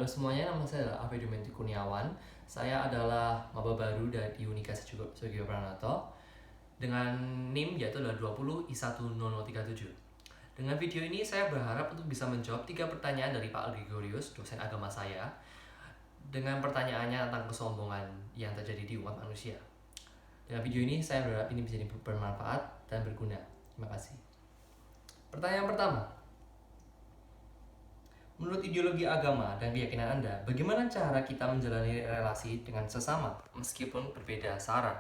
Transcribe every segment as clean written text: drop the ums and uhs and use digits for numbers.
Halo semuanya, nama saya adalah Alfredo Menti Kurniawan. Saya adalah maba baru dari Unika Sugio Pranoto dengan NIM yaitu adalah 20I10037. Dengan video ini saya berharap untuk bisa menjawab 3 pertanyaan dari Pak Gregorius, dosen agama saya, dengan pertanyaannya tentang kesombongan yang terjadi di umat manusia. Dengan video ini saya berharap ini bisa bermanfaat dan berguna. Terima kasih. Pertanyaan pertama. Menurut ideologi agama dan keyakinan Anda, bagaimana cara kita menjalani relasi dengan sesama meskipun berbeda sara,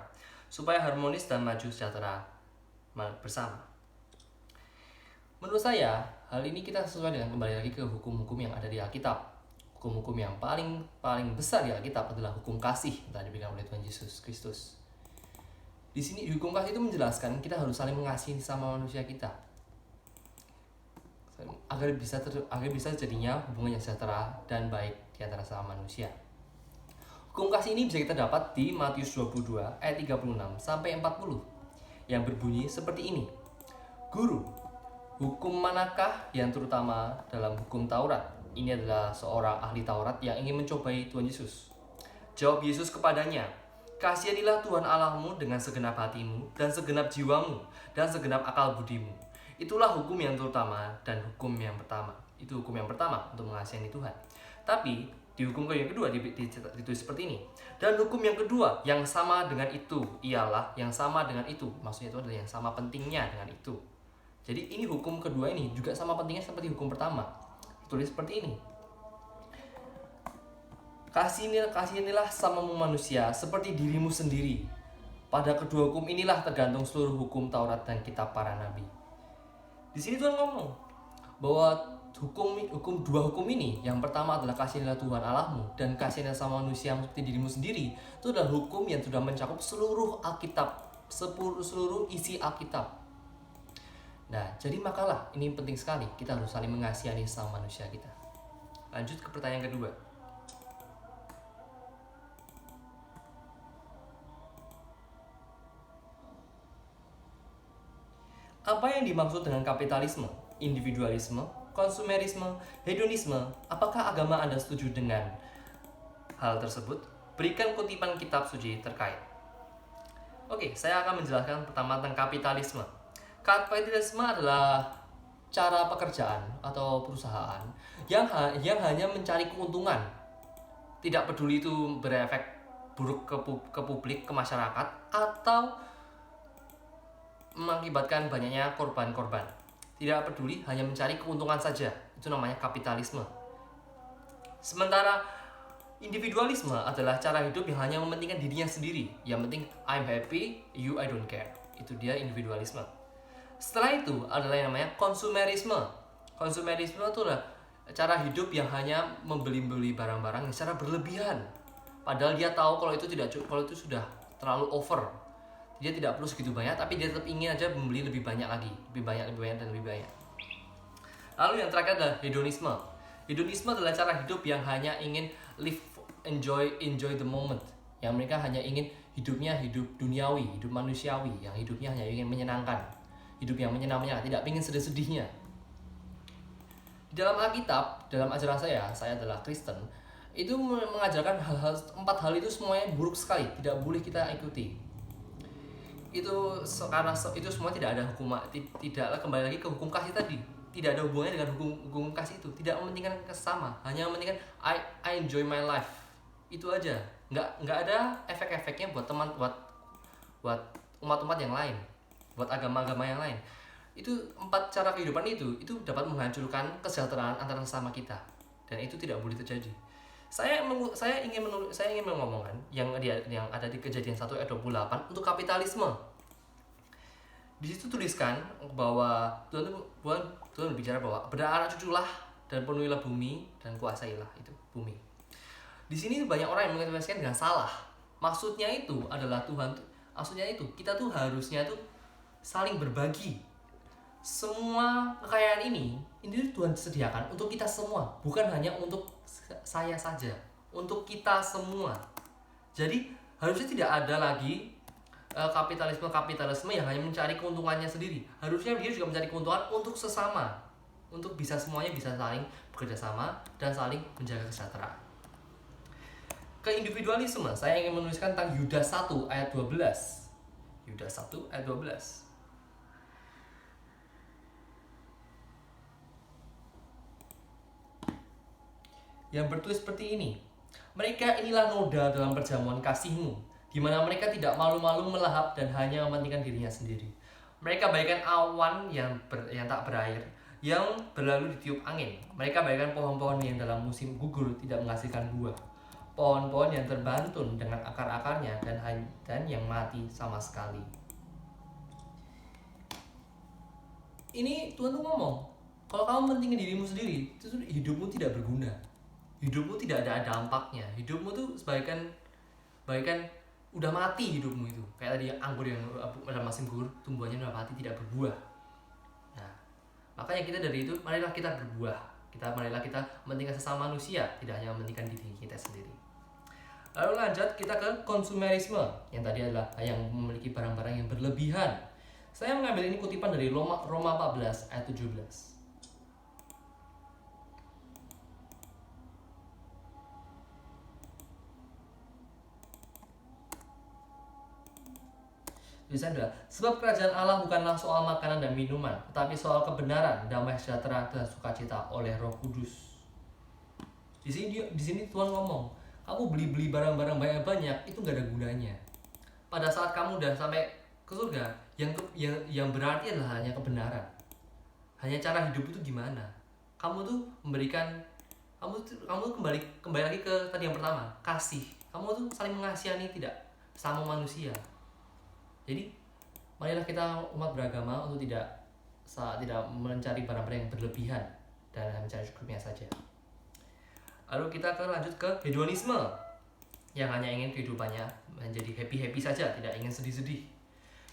supaya harmonis dan maju sejahtera bersama? Menurut saya, hal ini kita sesuai dengan kembali lagi ke hukum-hukum yang ada di Alkitab. Hukum-hukum yang paling besar di Alkitab adalah hukum kasih yang telah diberikan oleh Tuhan Yesus Kristus. Di sini hukum kasih itu menjelaskan kita harus saling mengasihi sama manusia kita, agar bisa jadinya hubungan yang sejahtera dan baik di antara sama manusia. Hukum kasih ini bisa kita dapat di Matius 22 ayat 36 sampai 40 yang berbunyi seperti ini. Guru, hukum manakah yang terutama dalam hukum Taurat? Ini adalah seorang ahli Taurat yang ingin mencobai Tuhan Yesus. Jawab Yesus kepadanya, kasihanilah Tuhan Allahmu dengan segenap hatimu dan segenap jiwamu dan segenap akal budimu. Itulah hukum yang terutama dan hukum yang pertama. Itu hukum yang pertama untuk mengasihi Tuhan. Tapi di hukum yang kedua ditulis seperti ini. Dan hukum yang kedua yang sama dengan itu ialah yang sama dengan itu. Maksudnya itu adalah yang sama pentingnya dengan itu. Jadi ini hukum kedua ini juga sama pentingnya seperti hukum pertama. Tulis seperti ini. Kasihanilah samamu manusia seperti dirimu sendiri. Pada kedua hukum inilah tergantung seluruh hukum Taurat dan kitab para nabi. Di sini Tuhan ngomong bahwa dua hukum ini, yang pertama adalah kasihanilah Tuhan Allahmu dan kasihanilah sama manusia seperti dirimu sendiri. Itu adalah hukum yang sudah mencakup seluruh Alkitab, seluruh isi Alkitab. Nah, jadi makalah ini penting sekali, kita harus saling mengasihi sama manusia kita. Lanjut ke pertanyaan kedua. Apa yang dimaksud dengan kapitalisme, individualisme, konsumerisme, hedonisme? Apakah agama Anda setuju dengan hal tersebut? Berikan kutipan kitab suci terkait. Oke, saya akan menjelaskan pertama tentang kapitalisme. Kapitalisme adalah cara pekerjaan atau perusahaan yang hanya mencari keuntungan. Tidak peduli itu berefek buruk ke publik, ke masyarakat, atau mengakibatkan banyaknya korban-korban. Tidak peduli, hanya mencari keuntungan saja. Itu namanya kapitalisme. Sementara individualisme adalah cara hidup yang hanya mementingkan dirinya sendiri. Yang penting I'm happy, I don't care. Itu dia individualisme. Setelah itu adalah yang namanya konsumerisme. Konsumerisme itu adalah cara hidup yang hanya membeli barang-barang secara berlebihan. Padahal dia tahu kalau itu sudah terlalu over. Dia tidak perlu segitu banyak, tapi dia tetap ingin aja membeli lebih banyak lagi, lebih banyak dan lebih banyak. Lalu yang terakhir adalah hedonisme. Hedonisme adalah cara hidup yang hanya ingin live, enjoy the moment. Yang mereka hanya ingin hidupnya hidup duniawi, hidup manusiawi, yang hidupnya hanya ingin menyenangkan, hidup yang menyenangkan, tidak ingin sedih-sedihnya. Di dalam Alkitab, dalam ajaran saya adalah Kristen, itu mengajarkan 4 hal itu semuanya buruk sekali, tidak boleh kita ikuti. Itu karena itu semua tidak ada hukum, tidaklah kembali lagi ke hukum kasih tadi, tidak ada hubungannya dengan hukum kasih itu, tidak mementingkan kesama, hanya mementingkan I enjoy my life, itu aja, nggak ada efek-efeknya buat buat umat-umat yang lain, buat agama-agama yang lain. Itu 4 cara kehidupan itu dapat menghancurkan kesejahteraan antara sesama kita, dan itu tidak boleh terjadi. Saya ingin mengomongkan yang ada di Kejadian 1 ayat 28 untuk kapitalisme. Di situ tuliskan bahwa Tuhan berbicara bahwa beranak cuculah dan penuhilah bumi dan kuasailah itu bumi. Di sini banyak orang yang menginterpretasikan dengan salah. Maksudnya itu kita tuh harusnya tuh saling berbagi. Semua kekayaan ini Tuhan sediakan untuk kita semua, bukan hanya untuk saya saja, untuk kita semua. Jadi harusnya tidak ada lagi kapitalisme yang hanya mencari keuntungannya sendiri. Harusnya dia juga mencari keuntungan untuk sesama, untuk bisa semuanya bisa saling bekerja sama, dan saling menjaga kesejahteraan. Keindividualisme, saya ingin menuliskan tentang Yudas 1 ayat 12. Yudas 1 ayat 12. Yang bertulis seperti ini. Mereka inilah noda dalam perjamuan kasihmu, di mana mereka tidak malu-malu melahap dan hanya mementingkan dirinya sendiri. Mereka bagaikan awan yang tak berair, yang berlalu ditiup angin. Mereka bagaikan pohon-pohon yang dalam musim gugur tidak menghasilkan buah. Pohon-pohon yang terbantun dengan akar-akarnya dan yang mati sama sekali. Ini Tuhan tuh ngomong, kalau kamu mementingkan dirimu sendiri, itu hidupmu tidak berguna. Hidupmu tidak ada dampaknya. Hidupmu tuh bagaikan udah mati hidupmu itu. Kayak tadi anggur yang dalam musim gugur, tumbuhannya udah mati, tidak berbuah. Nah, makanya kita dari itu, marilah kita berbuah. Marilah kita mementingkan sesama manusia, tidak hanya mementingkan diri kita sendiri. Lalu lanjut kita ke konsumerisme, yang tadi adalah yang memiliki barang-barang yang berlebihan. Saya mengambil ini kutipan dari Roma 14 ayat 17. Tulisan adalah, sebab kerajaan Allah bukanlah soal makanan dan minuman, tetapi soal kebenaran, damai sejahtera, dan sukacita oleh Roh Kudus. Di sini Tuhan ngomong, kamu beli barang-barang banyak itu gak ada gunanya. Pada saat kamu udah sampai ke surga, yang berarti adalah hanya kebenaran. Hanya cara hidup itu gimana? Kamu tuh memberikan, kamu tuh kembali lagi ke tadi yang pertama, kasih. Kamu tuh saling mengasihi tidak sama manusia. Jadi, marilah kita umat beragama untuk tidak mencari barang-barang yang berlebihan dan mencari cukupnya saja. Lalu kita lanjut ke hedonisme, yang hanya ingin kehidupannya menjadi happy-happy saja, tidak ingin sedih-sedih.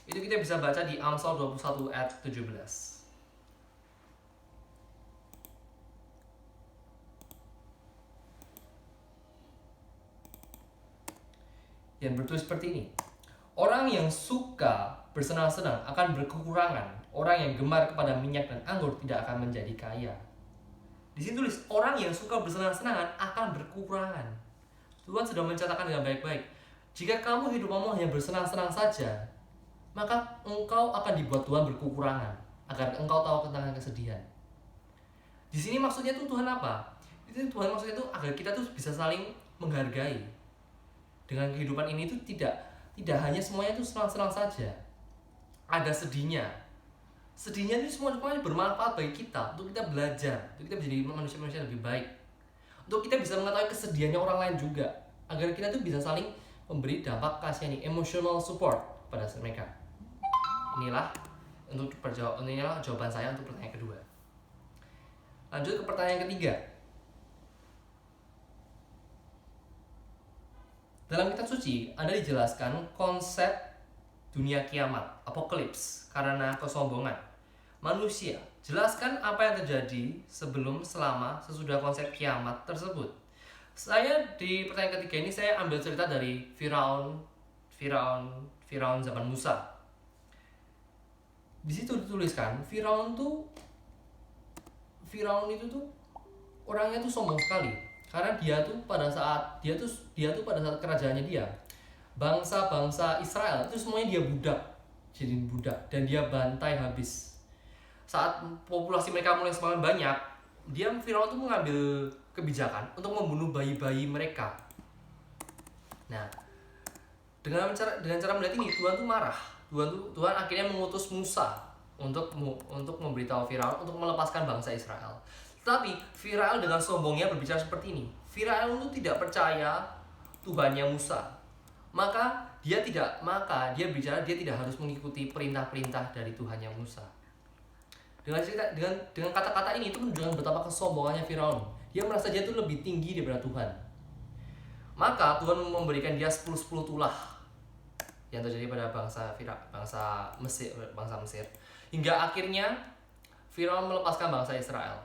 Itu kita bisa baca di Amsal 21 ayat 17. Yang bertulis seperti ini. Orang yang suka bersenang-senang akan berkekurangan. Orang yang gemar kepada minyak dan anggur tidak akan menjadi kaya. Di sini tulis, orang yang suka bersenang-senang akan berkekurangan. Tuhan sudah mencatatkan dengan baik-baik. Jika kamu hidupmu hanya bersenang-senang saja, maka engkau akan dibuat Tuhan berkekurangan, agar engkau tahu tentang kesedihan. Di sini maksudnya tuh Tuhan apa? Itu Tuhan maksudnya tuh agar kita tuh bisa saling menghargai. Dengan kehidupan ini tuh tidak hanya semuanya itu senang-senang saja. Ada sedihnya. Sedihnya itu semuanya bermanfaat bagi kita, untuk kita belajar, untuk kita menjadi manusia-manusia lebih baik. Untuk kita bisa mengetahui kesedihannya orang lain juga, agar kita tuh bisa saling memberi dampak kasih, emotional support pada mereka. Inilah jawaban saya untuk pertanyaan kedua. Lanjut ke pertanyaan ketiga. Dalam kitab suci ada dijelaskan konsep dunia kiamat, apokalips, karena kesombongan manusia. Jelaskan apa yang terjadi sebelum, selama, sesudah konsep kiamat tersebut. Saya di pertanyaan ketiga ini saya ambil cerita dari Firaun zaman Musa. Di situ dituliskan Firaun itu tuh orangnya tuh sombong sekali. Karena dia tuh pada saat kerajaannya dia, bangsa-bangsa Israel itu semuanya dia jadi budak, dan dia bantai habis. Saat populasi mereka mulai semakin banyak, Firaun tuh mengambil kebijakan untuk membunuh bayi-bayi mereka. Nah, dengan cara melihat ini, Tuhan tuh marah. Tuhan akhirnya mengutus Musa untuk memberitahu Firaun untuk melepaskan bangsa Israel. Tapi Firaun dengan sombongnya berbicara seperti ini. Firaun itu tidak percaya Tuhannya Musa. Maka dia bicara dia tidak harus mengikuti perintah-perintah dari Tuhannya Musa. Dengan kata-kata ini itu menunjukkan betapa kesombongannya Firaun. Dia merasa dia itu lebih tinggi daripada Tuhan. Maka Tuhan memberikan dia 10 tulah yang terjadi pada bangsa Mesir. Hingga akhirnya Firaun melepaskan bangsa Israel.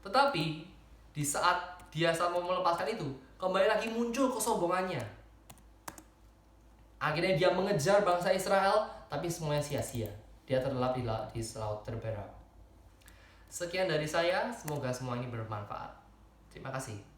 Tetapi di saat mau melepaskan itu, kembali lagi muncul kesombongannya. Akhirnya dia mengejar bangsa Israel, tapi semuanya sia-sia. Dia terlelap di laut terberak. Sekian dari saya, semoga semua ini bermanfaat. Terima kasih.